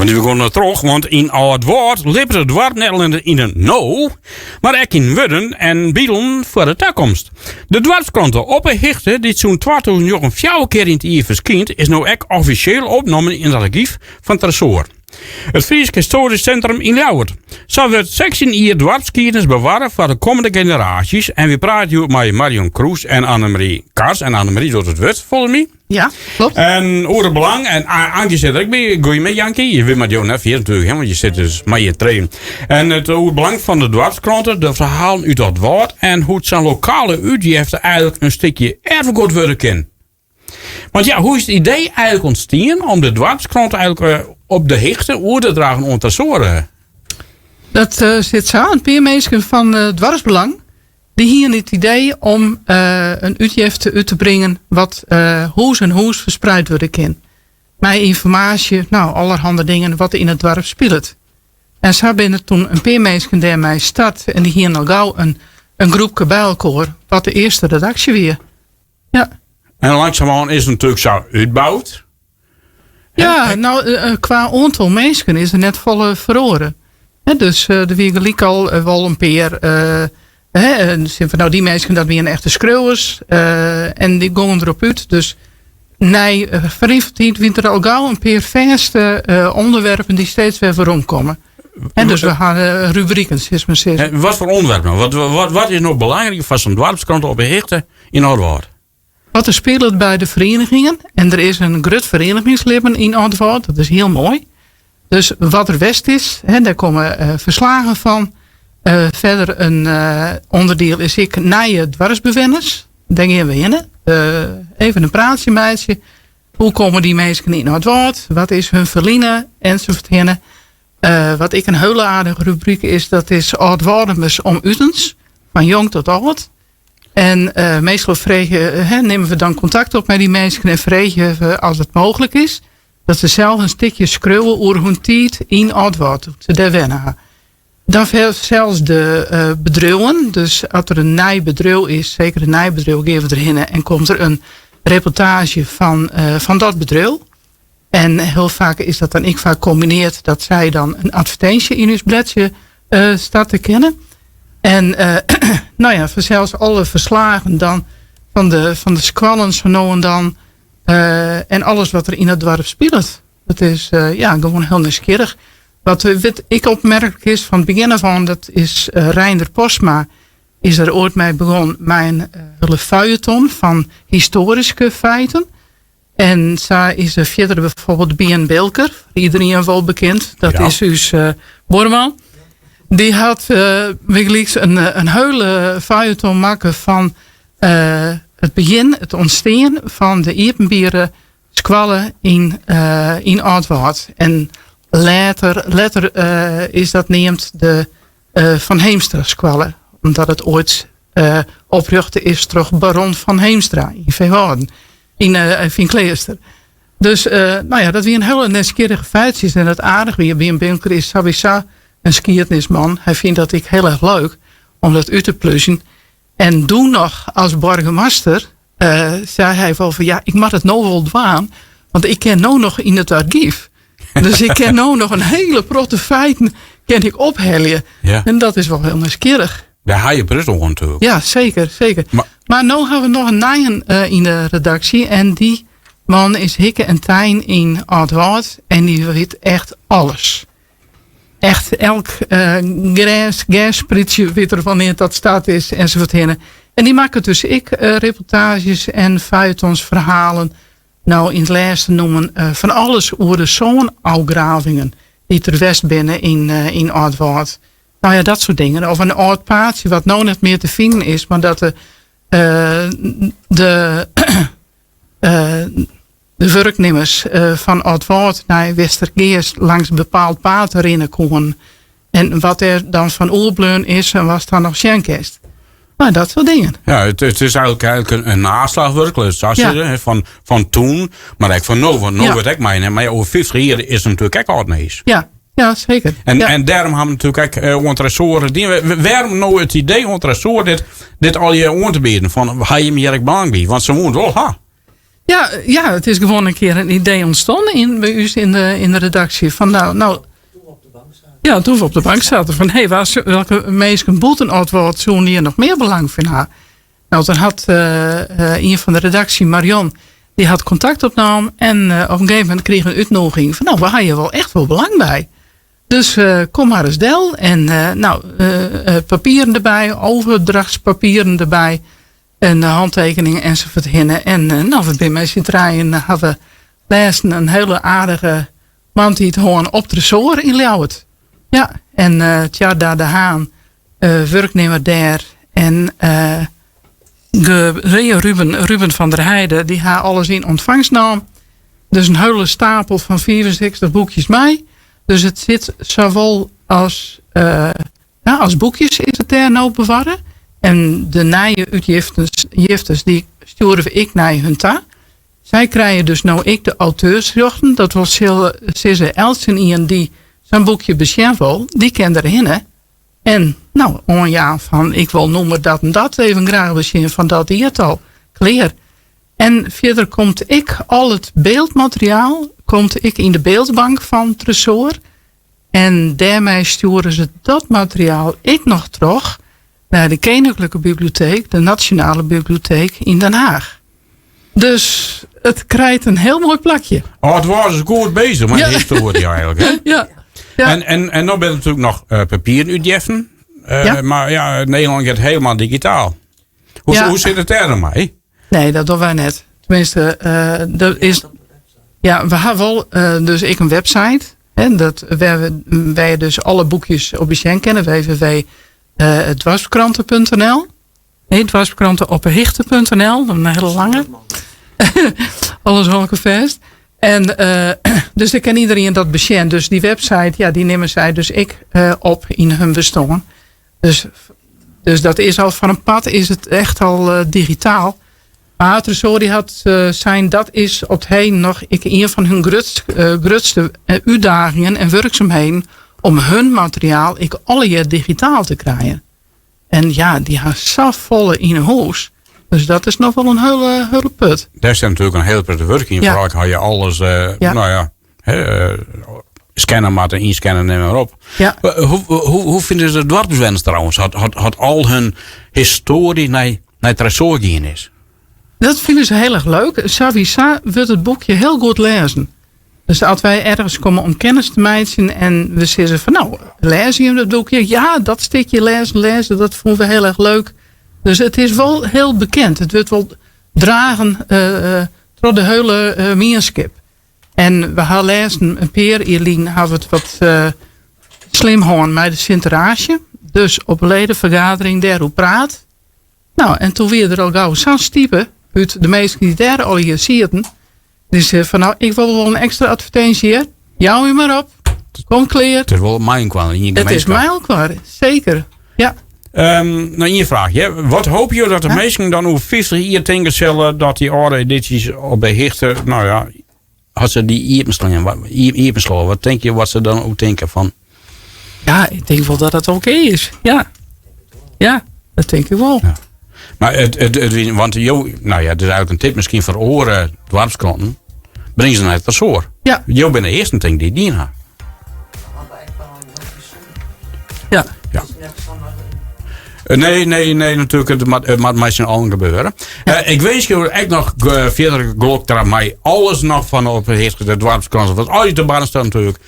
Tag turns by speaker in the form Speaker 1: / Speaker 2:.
Speaker 1: want we gaan naar terug, want in Oud-Woord liep het dorp net alleen in een no, maar ook in Wudden en Bielen voor de toekomst. De dorpskranten Opperhichte, die zo'n 2004 keer in het jaar verschijnt, is nou ook officieel opgenomen in het archief van het ressort. Het Fries Historisch Centrum in Ljouwert. Zo wordt 16 jaar dorpsgeschiedenis bewaren voor de komende generaties. En we praten hier met Marion Kroes en Annemarie Kars. En Annemarie doet het woord, volgens mij.
Speaker 2: Ja, klopt.
Speaker 1: En over het belang. En Antje zit er ook bij. Goeie met Jankie. Je weet met jou net 24, hè, want je zit dus met je train. En het over het belang van de dorpskranten, de verhalen uit dat woord. En hoe het zijn lokale uitgiften eigenlijk een stukje erfgoed worden kan. Want ja, hoe is het idee eigenlijk ontstaan om de dorpskranten eigenlijk op de hichte oor te dragen om te zorgen?
Speaker 2: Dat zit zo. Een paar mensen van het dwarsbelang. Die hier het idee om een uitgifte uit te brengen. Wat hoes en hoes verspreid worden kan. Met informatie, nou allerhande dingen wat in het dorp speelt. En zo binnen toen een paar mensen daarmee start. En die hier al gauw een groepje bij elkaar. Wat de eerste redactie weer. Ja.
Speaker 1: En langzamerhand is het natuurlijk zo uitgebouwd.
Speaker 2: Ja, nou, qua aantal mensen is er net volle verloren. Dus de wie gelijk al wel een paar. Nou, die mensen dat zijn echte schreeuwers. En die gaan erop uit. Dus nee, verliefd wint er al gauw een paar vaste onderwerpen die steeds weer vooromkomen. En dus we gaan rubrieken, is maar steeds.
Speaker 1: Wat voor onderwerpen? Wat is nou belangrijk voor zo'n dorpskrant op Hichte in Oud-Woord?
Speaker 2: Wat er speelt bij de verenigingen. En er is een groot verenigingsleven in Oud-Woord. Dat is heel mooi. Dus wat er west is, daar komen verslagen van. Verder een onderdeel is ik naar je dwarsbewoners. Daar gaan we in. Even een praatje met je. Hoe komen die mensen in Oud-Woord? Wat is hun verliezen? Enzovoort. Wat ik een hele aardige rubriek is, dat is Oud-Woordemers om Utens. Van jong tot oud. En meestal nemen we dan contact op met die mensen en vregen we als het mogelijk is. Dat ze zelf een stukje schreeuwen over hun tijd in Oud-Woord. Ze daar wennen. Dan zelfs de bedrijven. Dus als er een nijbedrijf is, zeker een nijbedrijf, geven we erin. En komt er een reportage van dat bedrijf. En heel vaak is dat dan vaak combineerd dat zij dan een advertentie in hun bladje staat te kennen. En nou ja, zelfs alle verslagen dan van de squallen zo nou en dan. En alles wat er in het dorp speelt. Dat is gewoon heel nieuwsgierig. Wat ik opmerkelijk is van het begin af aan, dat is Reinder Posma. Is er ooit mee begonnen met een hele feuilleton van historische feiten. En zij is er verder bijvoorbeeld Bien Belker. Iedereen wel bekend. Dat is dus Borman. Die had een hele feuilleton maken van het begin, het ontstaan van de Iepenbieren squallen in Oud-Woord. En later is dat neemt de Van Heemstra squallen. Omdat het ooit oprichten is terug Baron van Heemstra in Veehouden. In Vinkleester. Dus dat weer een hele nieuwsgierige feitjes. En het aardige weer bij een bunker is sowieso een skiertnisman. Hij vindt dat ik heel erg leuk om dat uit te plussen. En toen nog als burgemeester zei hij wel van ik mag het nou wel dwaan. Want ik ken nou nog in het archief. Dus ik ken nou nog een hele protte feiten kan ik opheljen. Ja. En dat is wel heel nieuwsgierig.
Speaker 1: Daar ga je Brussel natuurlijk.
Speaker 2: Ja, zeker. Maar nu hebben we nog een nijen in de redactie. En die man is Hikke en Tijn in Oud-Woord. En die weet echt alles. Echt elk gasspritsje weet er wanneer dat staat is enzovoort. En die maken dus reportages en feuilletons, verhalen. Nou, in het laatste noemen van alles over de zoonafgravingen die ter west binnen in Oud-Woord. Nou ja, dat soort dingen. Of een oud paadje wat nou net meer te vinden is, maar dat de werknemers van Oud-Woord naar Westergeest langs een bepaald paad erin komen. En wat er dan van oorbleun is en was dan nog schenkest. Maar dat soort dingen. Ja,
Speaker 1: het is eigenlijk een naslagwerk, van toen. Maar eigenlijk van nu. Want nu wordt ik mijn. Maar over 50 jaar is het natuurlijk ook altijd niets.
Speaker 2: Ja, zeker.
Speaker 1: En daarom hebben we natuurlijk ook ontressoren. Waarom nou het idee ontressor dit al je aan te bieden? Van, ga je me hier belang bij? Want ze moeten wel ha.
Speaker 2: Ja, het is gewoon een keer een idee ontstaan bij u in de redactie. Van ja, toen we op de bank zaten. Van welke mensen boeten antwoord zo'n hier nog meer belang van haar. Nou, dan had een van de redactie, Marion, die had contact opgenomen. En op een gegeven moment kreeg we een uitnodiging van waar heb je wel echt wel belang bij. Dus kom maar eens del. En papieren erbij, overdrachtspapieren erbij. En handtekeningen enzovoort hinnen. En we bij mij zitten draaien hadden lezen een hele aardige man die het gewoon op de resort in Ljouwert. Ja, en Tjarda de Haan, werknemer daar. En Ruben van der Heijden, die haar alles in ontvangst nam. Dus een hele stapel van 64 boekjes mee. Dus het zit zowel als boekjes is het daar nou bewaren. En de nije uitgiftes die sturen ik naar hun ta. Zij krijgen dus nou ik de auteursrechten. Dat was Cisse Elsen iemand die zijn boekje beschermd wil. Die kent erin. En van ik wil noemen dat en dat even graag beschermd van dat hier al. Clear. En verder komt ik al het beeldmateriaal in de beeldbank van Tresor. En daarmee sturen ze dat materiaal ik nog terug naar de Koninklijke Bibliotheek, de Nationale Bibliotheek in Den Haag. Dus het krijgt een heel mooi plakje.
Speaker 1: Het was dus goed bezig met de historie eigenlijk. Hè?
Speaker 2: Ja.
Speaker 1: En dan ben je natuurlijk nog papier uitgeven. Maar ja, Nederland gaat helemaal digitaal. Hoe zit het er dan mee?
Speaker 2: Nee, dat doen wij net. Tenminste, we hebben wel dus ik een website. Hè, wij dus alle boekjes op Bechen kennen. www.dwarskranten.nl dwarskrantenopperhichten.nl. Een hele lange. Alles welke vast. En dus ik ken iedereen dat Bechen. Dus die website, die nemen zij dus ik op in hun bestaan. Dus dat is al van een pad is het echt al digitaal. Maar Tresor had zijn, dat is op het heen nog een van hun grootste uitdagingen en werkzaamheden om hun materiaal alle jaar digitaal te krijgen. En die gaan zo volle in een huis. Dus dat is nog wel een hele put.
Speaker 1: Daar staat natuurlijk een hele prettige werking in. Vooral ga je alles, scannen maar en inscannen en maar op.
Speaker 2: Ja.
Speaker 1: Hoe vinden ze de dorpswens trouwens? Had al hun historie naar Tresor gaan is?
Speaker 2: Dat vinden ze heel erg leuk. Sowieso wordt het boekje heel goed lezen. Dus als wij ergens komen om kennis te maken en we zeggen van lees je dat boekje? Ja, dat stukje lezen, dat vonden we heel erg leuk. Dus het is wel heel bekend. Het wordt wel dragen door de hele meerskip. En we gaan lezen een paar Elien hebben het wat slim hoorn met de Sinterklaasje. Dus op een ledenvergadering daar hoe praat. En toen weer er al gauw zo'n type uit de meesten die daar al hier zitten. Die zei van ik wil wel een extra advertentie hier. Jou u maar op. Kom kleer. Het
Speaker 1: is wel mijn kwal.
Speaker 2: Het is mijn kwal, zeker. Ja.
Speaker 1: Je vraag. Wat hoop je dat de meesten dan over 50 jaar denken zullen dat die oude edities op bij Hichter, als ze die iepenslår, wat denk je wat ze dan ook denken van?
Speaker 2: Ja, ik denk wel dat het oké is. Ja, dat denk ik wel. Ja.
Speaker 1: Maar want het is eigenlijk een tip misschien voor oren dwarpsklanten. Breng ze naar het Tresor.
Speaker 2: Ja.
Speaker 1: Jo bent de eerste denk die dienen.
Speaker 2: Ja.
Speaker 1: Nee, natuurlijk. Het moet meestal al gebeuren. Ik wens je echt nog verder geluk dat mij alles nog van op de dwarpskrant. Want al die te banen staan natuurlijk.